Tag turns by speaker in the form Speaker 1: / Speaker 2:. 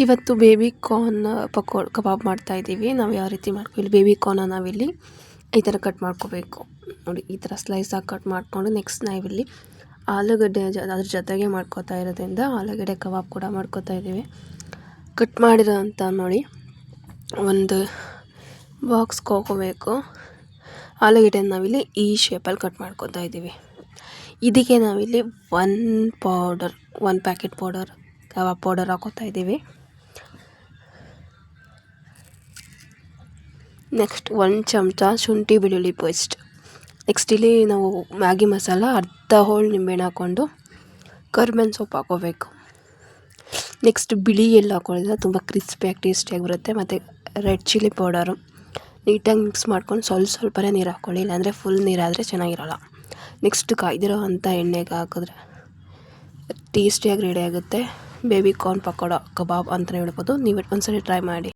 Speaker 1: ಇವತ್ತು baby corn ಕಬಾಬ್ ಮಾಡ್ತಾಯಿದ್ದೀವಿ. ನಾವು ಯಾವ ರೀತಿ ಇಲ್ಲಿ ಬೇಬಿ ಕಾರ್ನ ನಾವಿಲ್ಲಿ ಈ ಥರ ಕಟ್ ಮಾಡ್ಕೋಬೇಕು ನೋಡಿ. ಈ ಥರ ಸ್ಲೈಸಾಗಿ ಕಟ್ ಮಾಡಿಕೊಂಡು ನೆಕ್ಸ್ಟ್ ನಾವಿಲ್ಲಿ ಆಲೂಗಡ್ಡೆ ಅದ್ರ ಜೊತೆಗೆ ಮಾಡ್ಕೋತಾ ಇರೋದ್ರಿಂದ ಆಲೂಗಡ್ಡೆ ಕಬಾಬ್ ಕೂಡ ಮಾಡ್ಕೋತಾ ಇದ್ದೀವಿ. ಕಟ್ ಮಾಡಿರೋ ಅಂಥ ನೋಡಿ ಒಂದು ಬಾಕ್ಸ್ಗೆ ಹಾಕೋಬೇಕು. ಆಲೂಗಡ್ಡೆ ನಾವಿಲ್ಲಿ ಈ ಶೇಪಲ್ಲಿ ಕಟ್ ಮಾಡ್ಕೋತಾ ಇದ್ದೀವಿ. ಇದಕ್ಕೆ ನಾವಿಲ್ಲಿ ಒಂದು ಪ್ಯಾಕೆಟ್ ಪೌಡರ್ ಕಬಾಬ್ ಪೌಡರ್ ಹಾಕೋತಾ ಇದ್ದೀವಿ. ನೆಕ್ಸ್ಟ್ 1 ಚಮಚ ಶುಂಠಿ ಬೆಳ್ಳುಳ್ಳಿ ಪೇಸ್ಟ್. ನೆಕ್ಸ್ಟ್ ಇಲ್ಲಿ ನಾವು ಮ್ಯಾಗಿ ಮಸಾಲ ಅರ್ಧ ಹೋಳು ನಿಂಬೆಹಣ್ಣು ಹಾಕ್ಕೊಂಡು ಕರಿಬೇವಿನ ಸೊಪ್ಪು ಹಾಕೋಬೇಕು. ನೆಕ್ಸ್ಟ್ ಬಿಳಿ ಎಳ್ಳು ಹಾಕೊಳ್ಳೋದ್ರಿಂದ ತುಂಬ ಕ್ರಿಸ್ಪಿಯಾಗಿ ಟೇಸ್ಟಿಯಾಗಿ ಬರುತ್ತೆ. ಮತ್ತು ರೆಡ್ ಚಿಲ್ಲಿ ಪೌಡರು ನೀಟಾಗಿ ಮಿಕ್ಸ್ ಮಾಡ್ಕೊಂಡು ಸ್ವಲ್ಪನೇ ನೀರು ಹಾಕ್ಕೊಳ್ಳಿ, ಇಲ್ಲಾಂದರೆ ಫುಲ್ ನೀರಾದರೆ ಚೆನ್ನಾಗಿರೋಲ್ಲ. ನೆಕ್ಸ್ಟ್ ಕಾಯ್ದಿರೋ ಅಂಥ ಎಣ್ಣೆಗೆ ಹಾಕಿದ್ರೆ ಟೇಸ್ಟಿಯಾಗಿ ರೆಡಿ ಆಗುತ್ತೆ ಬೇಬಿ ಕಾರ್ನ್ ಪಕೋಡ ಕಬಾಬ್ ಅಂತಲೇ ಹೇಳ್ಬೋದು. ನೀವು ಒಂದ್ಸರಿ ಟ್ರೈ ಮಾಡಿ.